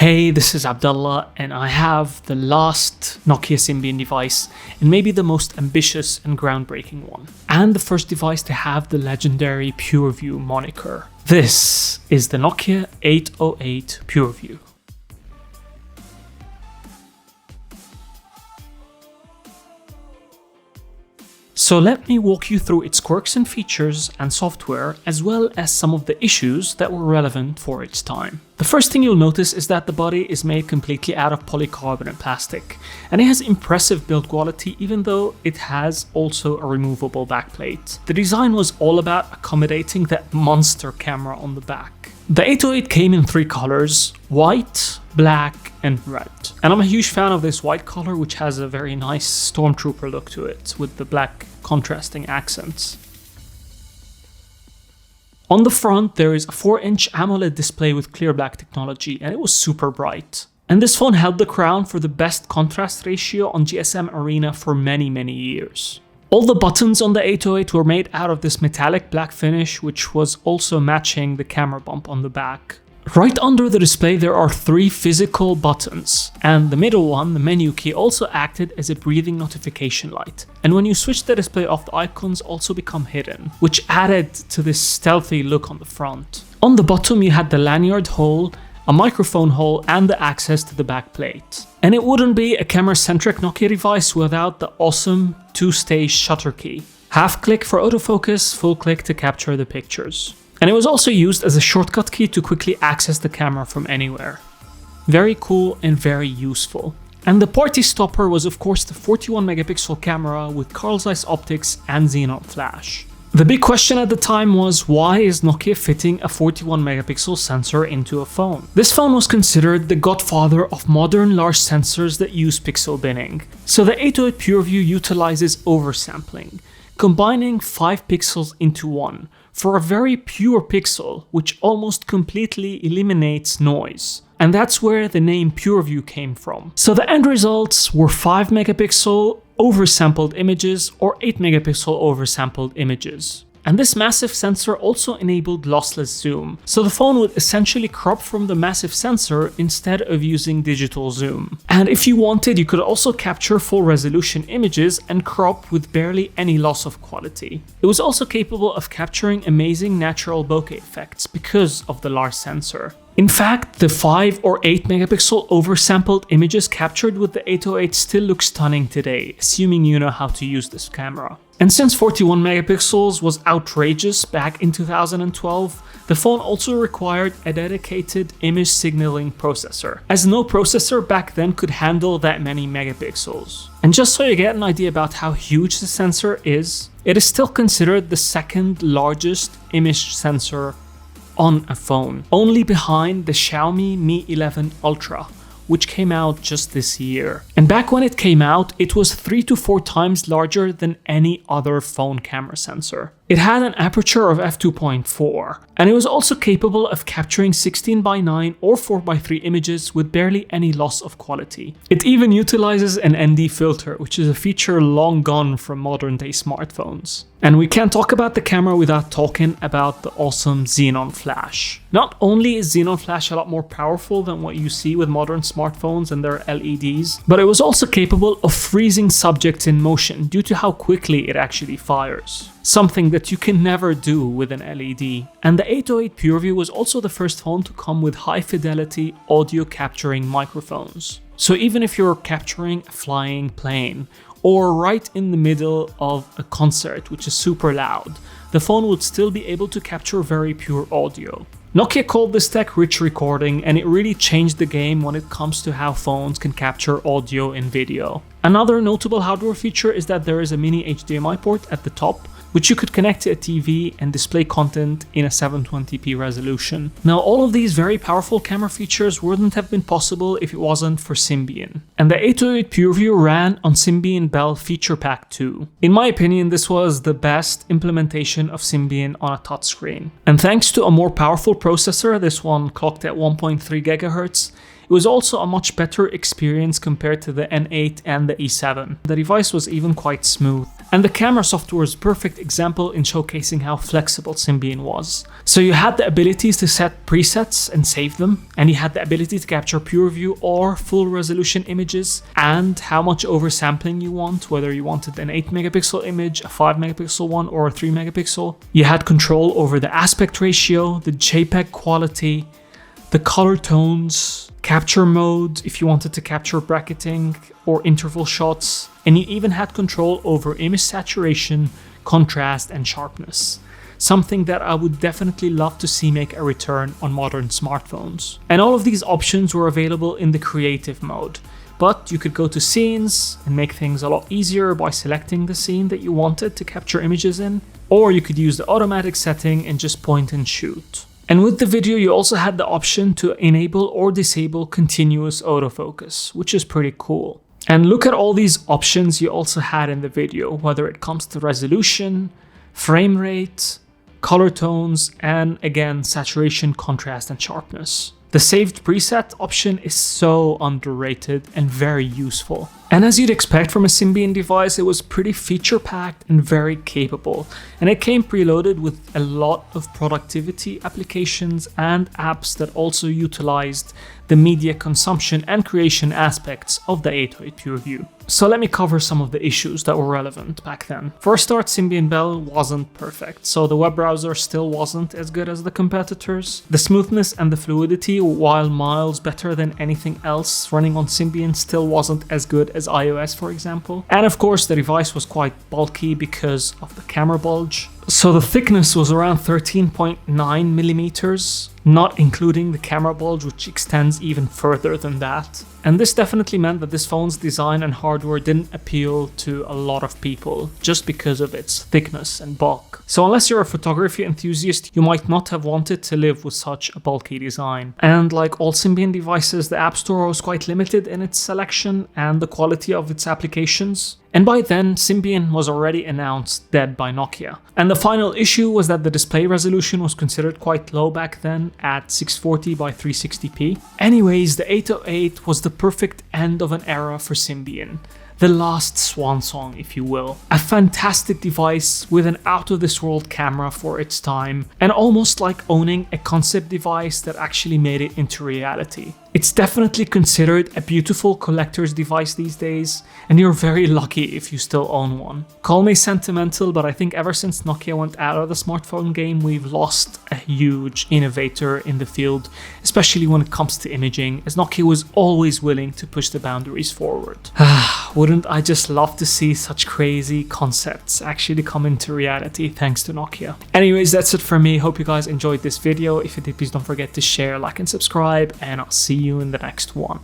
Hey, this is Abdullah, and I have the last Nokia Symbian device, and maybe the most ambitious and groundbreaking one, and the first device to have the legendary PureView moniker. This is the Nokia 808 PureView. So let me walk you through its quirks and features and software, as well as some of the issues that were relevant for its time. The first thing you'll notice is that the body is made completely out of polycarbonate plastic, and it has impressive build quality even though it has also a removable backplate. The design was all about accommodating that monster camera on the back. The 808 came in three colors: white, black, and red. And I'm a huge fan of this white color, which has a very nice stormtrooper look to it, with the black contrasting accents. On the front, there is a 4-inch AMOLED display with clear black technology, and it was super bright. And this phone held the crown for the best contrast ratio on GSM Arena for many years. All the buttons on the 808 were made out of this metallic black finish, which was also matching the camera bump on the back. Right under the display there are three physical buttons, and the middle one, the menu key, also acted as a breathing notification light. And when you switch the display off, the icons also become hidden, which added to this stealthy look on the front. On the bottom you had the lanyard hole, a microphone hole, and the access to the back plate. And it wouldn't be a camera-centric Nokia device without the awesome two-stage shutter key. Half click for autofocus, full click to capture the pictures. And it was also used as a shortcut key to quickly access the camera from anywhere. Very cool and very useful. And the party stopper was of course the 41 megapixel camera with Carl Zeiss optics and xenon flash. The big question at the time was, why is Nokia fitting a 41 megapixel sensor into a phone? This phone was considered the godfather of modern large sensors that use pixel binning. So the 808 PureView utilizes oversampling, combining 5 pixels into one, for a very pure pixel which almost completely eliminates noise. And that's where the name PureView came from. So the end results were 5 megapixel oversampled images or 8 megapixel oversampled images. And this massive sensor also enabled lossless zoom, so the phone would essentially crop from the massive sensor instead of using digital zoom. And if you wanted, you could also capture full resolution images and crop with barely any loss of quality. It was also capable of capturing amazing natural bokeh effects because of the large sensor. In fact, the 5 or 8 megapixel oversampled images captured with the 808 still look stunning today, assuming you know how to use this camera. And since 41 megapixels was outrageous back in 2012, the phone also required a dedicated image signaling processor, as no processor back then could handle that many megapixels. And just so you get an idea about how huge the sensor is, it is still considered the second largest image sensor on a phone, only behind the Xiaomi Mi 11 Ultra, which came out just this year. And back when it came out, it was 3 to 4 times larger than any other phone camera sensor. It had an aperture of f2.4, and it was also capable of capturing 16:9 or 4:3 images with barely any loss of quality. It even utilizes an ND filter, which is a feature long gone from modern day smartphones. And we can't talk about the camera without talking about the awesome xenon flash. Not only is xenon flash a lot more powerful than what you see with modern smartphones and their LEDs, but it was also capable of freezing subjects in motion due to how quickly it actually fires. Something that you can never do with an LED. And the 808 PureView was also the first phone to come with high fidelity audio capturing microphones. So even if you're capturing a flying plane, or right in the middle of a concert which is super loud, the phone would still be able to capture very pure audio. Nokia called this tech rich recording, and it really changed the game when it comes to how phones can capture audio and video. Another notable hardware feature is that there is a mini HDMI port at the top, which you could connect to a TV and display content in a 720p resolution. Now, all of these very powerful camera features wouldn't have been possible if it wasn't for Symbian. And the 808 PureView ran on Symbian Bell Feature Pack 2. In my opinion, this was the best implementation of Symbian on a touchscreen. And thanks to a more powerful processor, this one clocked at 1.3 GHz, it was also a much better experience compared to the N8 and the E7. The device was even quite smooth. And the camera software is a perfect example in showcasing how flexible Symbian was. So you had the abilities to set presets and save them, and you had the ability to capture PureView or full resolution images, and how much oversampling you want, whether you wanted an 8 megapixel image, a 5 megapixel one, or a 3 megapixel. You had control over the aspect ratio, the JPEG quality, the color tones, capture mode if you wanted to capture bracketing or interval shots, and you even had control over image saturation, contrast, and sharpness. Something that I would definitely love to see make a return on modern smartphones. And all of these options were available in the creative mode, but you could go to scenes and make things a lot easier by selecting the scene that you wanted to capture images in, or you could use the automatic setting and just point and shoot. And with the video, you also had the option to enable or disable continuous autofocus, which is pretty cool. And look at all these options you also had in the video, whether it comes to resolution, frame rate, color tones, and again, saturation, contrast, and sharpness. The saved preset option is so underrated and very useful. And as you'd expect from a Symbian device, it was pretty feature-packed and very capable. And it came preloaded with a lot of productivity applications and apps that also utilized the media consumption and creation aspects of the 808 PureView. So let me cover some of the issues that were relevant back then. For a start, Symbian Belle wasn't perfect, so the web browser still wasn't as good as the competitors. The smoothness and the fluidity, while miles better than anything else running on Symbian, still wasn't as good as iOS, for example. And of course, the device was quite bulky because of the camera bulge. So the thickness was around 13.9 millimeters, not including the camera bulge, which extends even further than that. And this definitely meant that this phone's design and hardware didn't appeal to a lot of people just because of its thickness and bulk. So unless you're a photography enthusiast, you might not have wanted to live with such a bulky design. And like all Symbian devices, the App Store was quite limited in its selection and the quality of its applications. And by then, Symbian was already announced dead by Nokia. And the final issue was that the display resolution was considered quite low back then at 640 by 360p. Anyways, the 808 was the perfect end of an era for Symbian. The last swan song, if you will. A fantastic device with an out-of-this-world camera for its time, and almost like owning a concept device that actually made it into reality. It's definitely considered a beautiful collector's device these days, and you're very lucky if you still own one. Call me sentimental, but I think ever since Nokia went out of the smartphone game, we've lost a huge innovator in the field, especially when it comes to imaging, as Nokia was always willing to push the boundaries forward. Wouldn't I just love to see such crazy concepts actually come into reality thanks to Nokia. Anyways, that's it for me. Hope you guys enjoyed this video. If you did, please don't forget to share, like, and subscribe, and I'll see you in the next one.